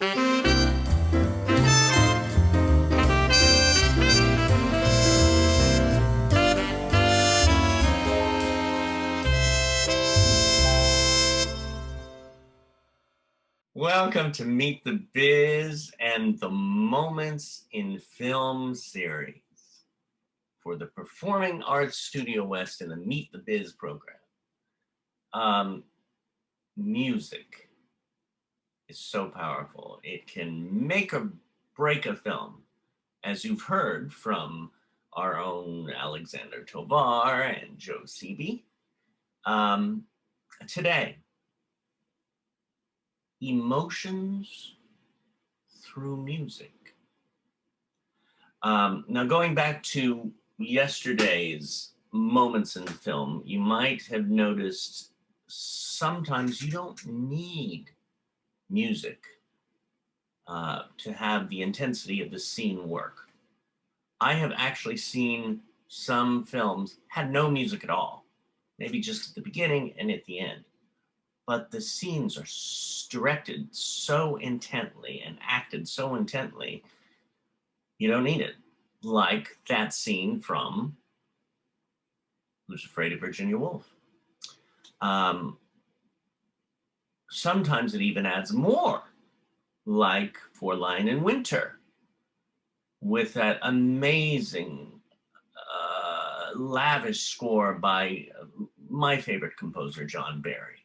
Welcome to Meet the Biz and the Moments in Film series for the Performing Arts Studio West in the Meet the Biz program. Music is so powerful. It can make or break a film, as you've heard from our own Alexander Tovar and Joe Seeby. Today, emotions through music. Now, going back to yesterday's moments in film, you might have noticed sometimes you don't need music to have the intensity of the scene work. I have actually seen some films had no music at all, maybe just at the beginning and at the end. But the scenes are directed so intently and acted so intently, you don't need it. Like that scene from Who's Afraid of Virginia Woolf. Sometimes it even adds more, like for Lion in Winter, with that amazing, lavish score by my favorite composer, John Barry.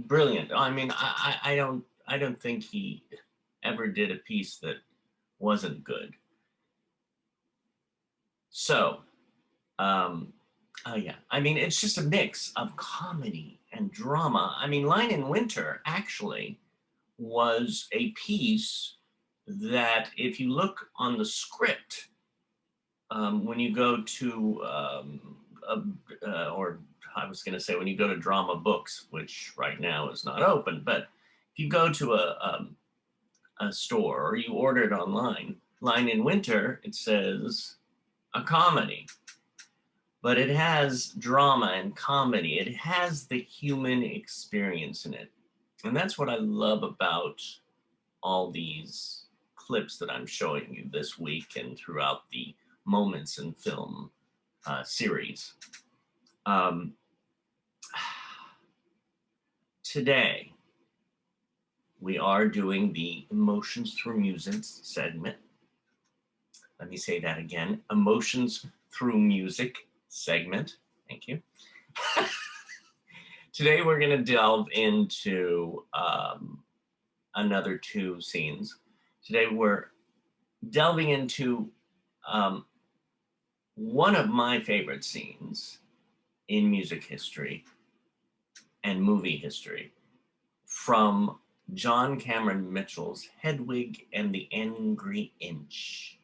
Brilliant. I mean, I don't think he ever did a piece that wasn't good. So, oh yeah, I mean, it's just a mix of comedy and drama. I mean, Lion in Winter actually was a piece that, if you look on the script, when you go to, or I was going to say when you go to Drama Books, which right now is not open, but if you go to a store or you order it online, Lion in Winter, it says a comedy, but it has drama and comedy. It has the human experience in it. And that's what I love about all these clips that I'm showing you this week and throughout the Moments in Film series. Today, we are doing the Emotions Through Music segment. Let me say that again. Emotions Through Music segment. Thank you. Today, we're going to delve into another two scenes. Today, we're delving into one of my favorite scenes in music history and movie history from John Cameron Mitchell's Hedwig and the Angry Inch.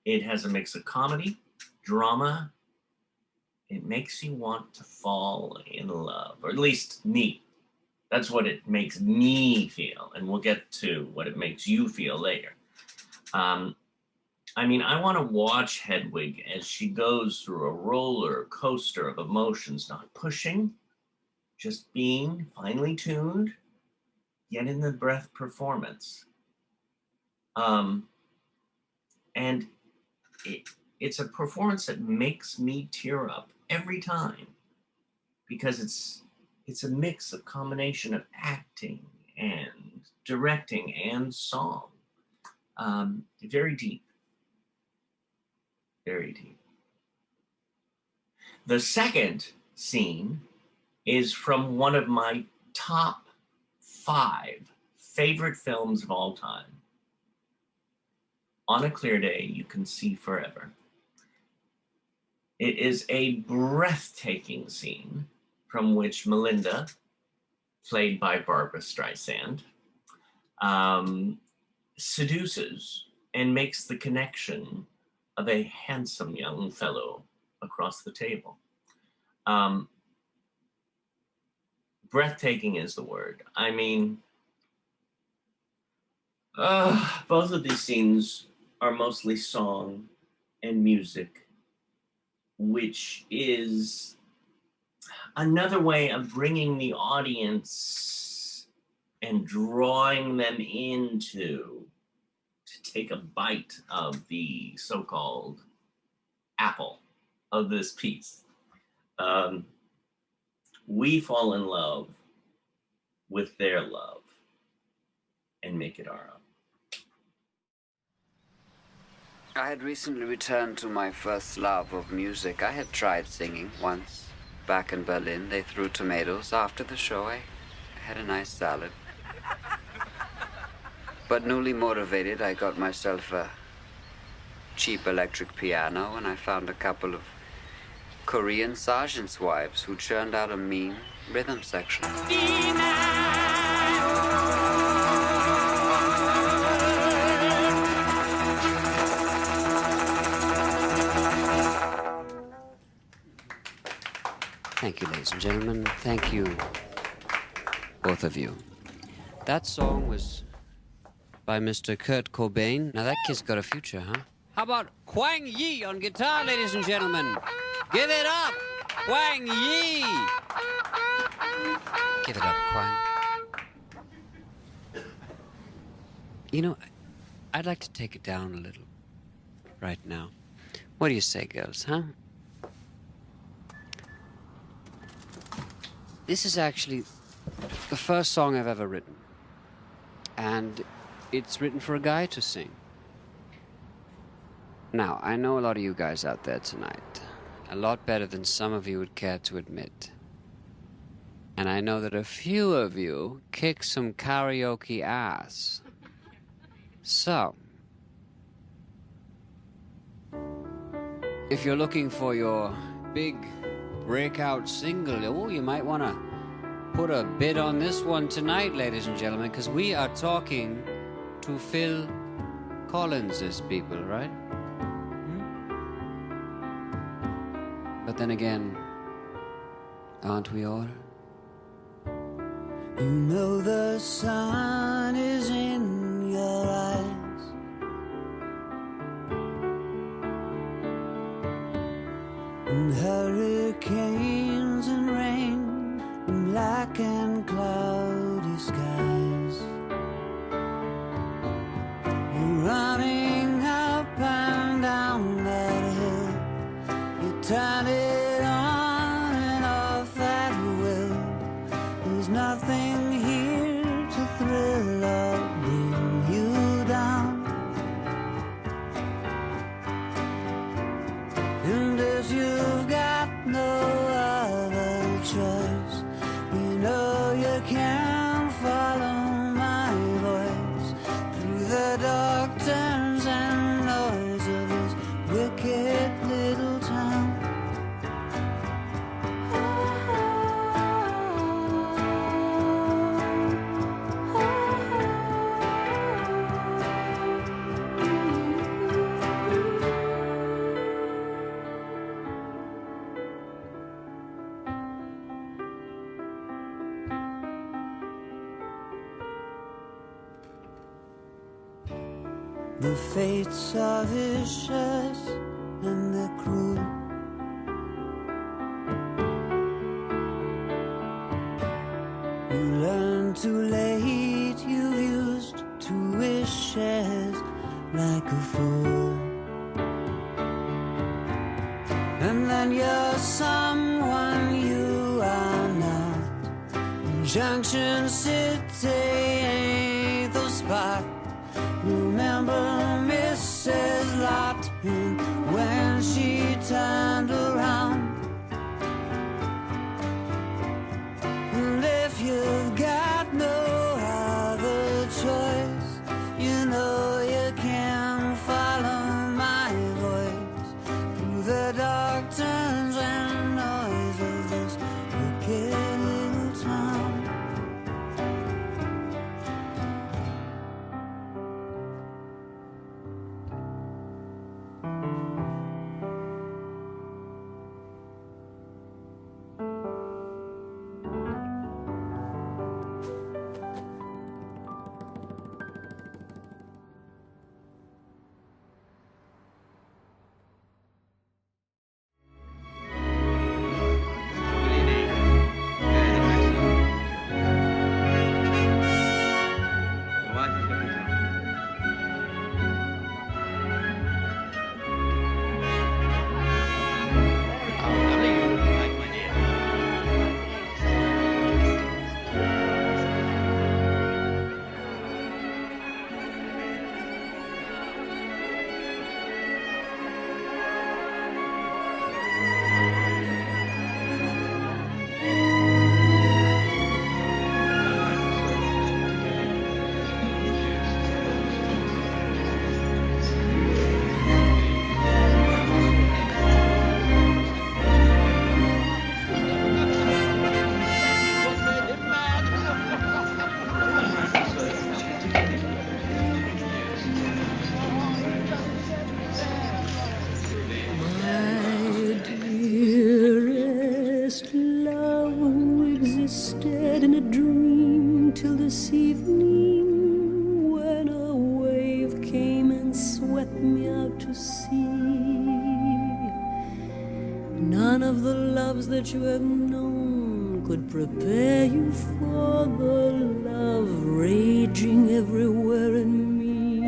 It has a mix of comedy, drama. It makes you want to fall in love, or at least me. That's what it makes me feel, and we'll get to what it makes you feel later. I mean, I want to watch Hedwig as she goes through a roller coaster of emotions, not pushing, just being finely tuned, yet in the breath performance. And it's a performance that makes me tear up every time, because it's a mix of combination of acting and directing and song. Very deep. Very deep. The second scene is from one of my top 5 favorite films of all time. On a Clear Day, You Can See Forever. It is a breathtaking scene from which Melinda, played by Barbra Streisand, seduces and makes the connection of a handsome young fellow across the table. Breathtaking is the word. I mean, both of these scenes are mostly song and music, which is another way of bringing the audience and drawing them into to take a bite of the so-called apple of this piece. Um, we fall in love with their love and make it our own. I had recently returned to my first love of music. I had tried singing once. Back in Berlin, they threw tomatoes. After the show, I had a nice salad. But newly motivated, I got myself a cheap electric piano, and I found a couple of Korean sergeant's wives who churned out a mean rhythm section. Thank you, ladies and gentlemen. Thank you, both of you. That song was by Mr. Kurt Cobain. Now that kid's got a future, huh? How about Kwang Yi on guitar, ladies and gentlemen? Give it up, Kwang Yi! Give it up, Kwang. You know, I'd like to take it down a little right now. What do you say, girls, huh? This is actually the first song I've ever written. And it's written for a guy to sing. Now, I know a lot of you guys out there tonight. A lot better than some of you would care to admit. And I know that a few of you kick some karaoke ass. So, if you're looking for your big breakout single, oh, you might want to put a bid on this one tonight, ladies and gentlemen, because we are talking to Phil Collins's people, right? But then again, aren't we all? You know the sun is in your eyes, and hurricanes and rain and black and cloudy skies. You're running up and down that hill. You turn it on and off at will. There's nothing here to thrill or bring you down. And if you've got no other choice, you know you can follow my voice through the dark turns and noise of this wicked little town. The fates are vicious and they're cruel. You learn too late, you've used 2 wishes like a fool. And then you're someone you are not. Junction City ain't the spot. Remember Mrs. Lawton when she turned around? And if you've got no other choice, you know you can follow my voice through the dark turns and noise of this wicked little town. this evening when a wave came and swept me out to sea. None of the loves that you have known could prepare you for the love raging everywhere in me.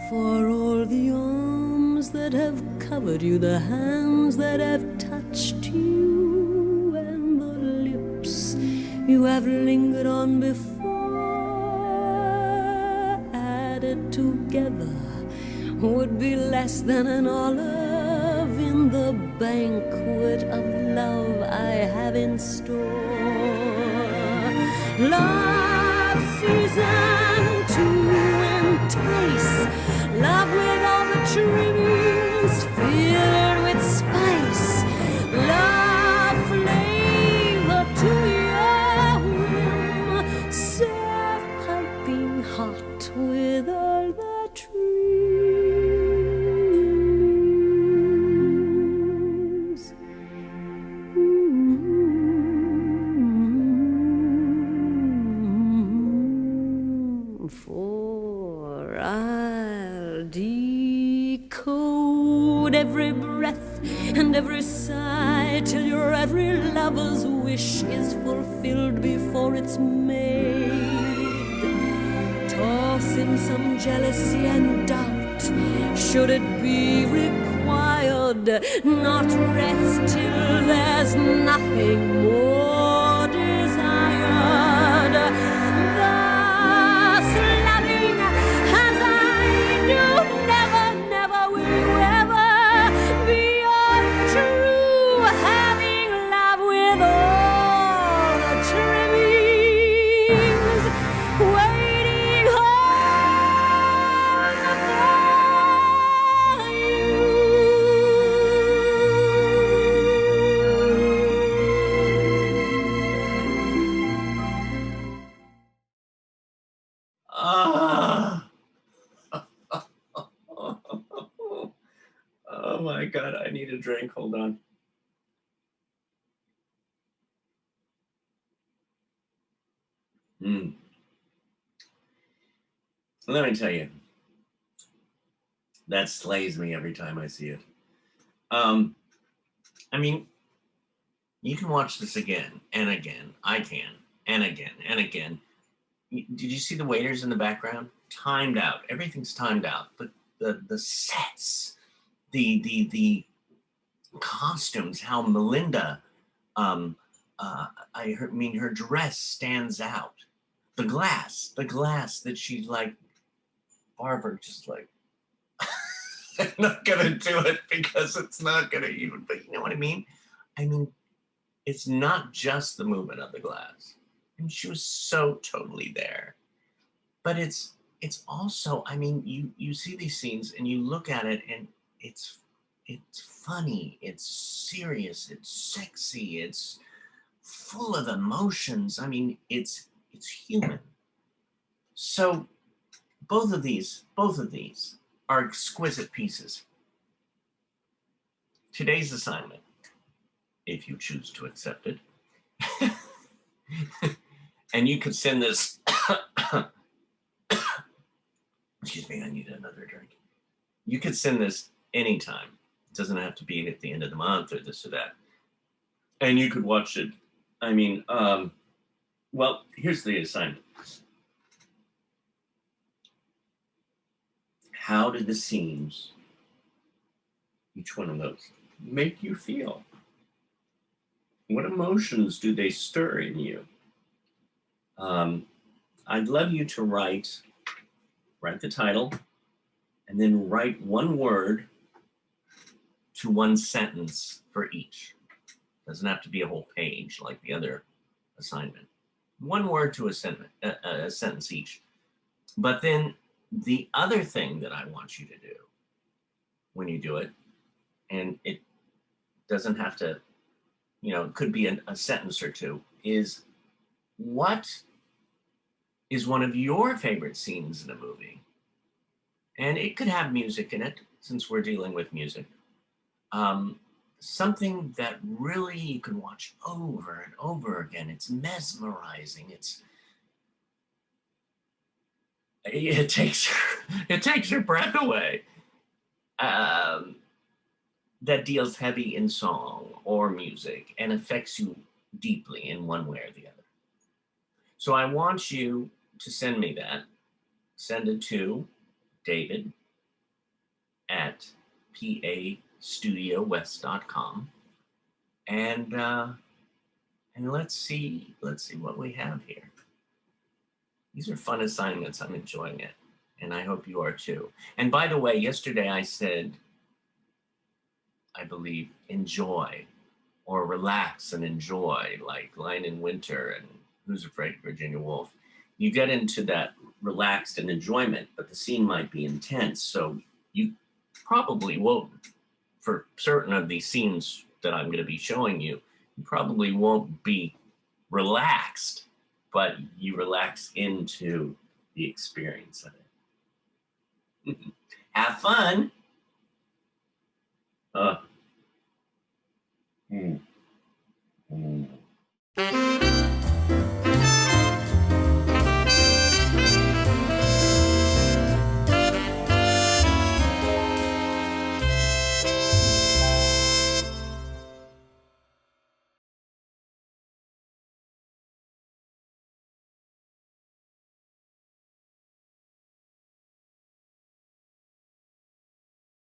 For all the arms that have covered you, the hands that have touched you, and the lips you have lingered on before, added together would be less than an olive in the banquet of love I have in store. Love season to entice, love with all the trimmings filled with spice, love flavor to your whim, serve piping hot with all the trees. For I'll decode every breath and every sigh till your every lover's wish is fulfilled before it's made. Toss in some jealousy and doubt, should it be required, not rest till there's nothing more desired. Thus loving as I do, never, never will you ever be untrue, having love with all the trimmings, waiting home for you. Ah. Oh my God, I need a drink. Hold on. Let me tell you, that slays me every time I see it. I mean, you can watch this again and again. I can, and again and again. Did you see the waiters in the background? Timed out. Everything's timed out. The sets, the costumes. How Melinda, I mean, her dress stands out. The glass that she's like, Barbara, just like, I'm not gonna do it because it's not gonna even. But you know what I mean? I mean, it's not just the movement of the glass. And she was so totally there. But it's also, I mean, you see these scenes and you look at it and it's funny, it's serious, it's sexy, it's full of emotions. I mean, it's human. So both of these are exquisite pieces. Today's assignment, if you choose to accept it, and you could send this, excuse me, I need another drink. You could send this anytime. It doesn't have to be at the end of the month or this or that. And you could watch it. I mean, well, here's the assignment. How did the scenes, each one of those, make you feel? What emotions do they stir in you? I'd love you to write the title and then write one word to one sentence for each. Doesn't have to be a whole page like the other assignment. One word to a sentence each. But then the other thing that I want you to do when you do it, and it doesn't have to, it could be a sentence or two, is what is one of your favorite scenes in a movie? And it could have music in it, since we're dealing with music. something that really you can watch over and over again. It's mesmerizing. It takes it takes your breath away. Um, that deals heavy in song or music and affects you deeply in one way or the other. So I want you to send me that. Send it to David at pastudiowest.com, and let's see what we have here. These are fun assignments. I'm enjoying it, and I hope you are too. And by the way, yesterday I said, I believe, enjoy or relax and enjoy, like Lion in Winter and Who's Afraid of Virginia Woolf. You get into that relaxed and enjoyment, but the scene might be intense. So you probably won't, for certain of these scenes that I'm going to be showing you, you probably won't be relaxed, but you relax into the experience of it. Have fun.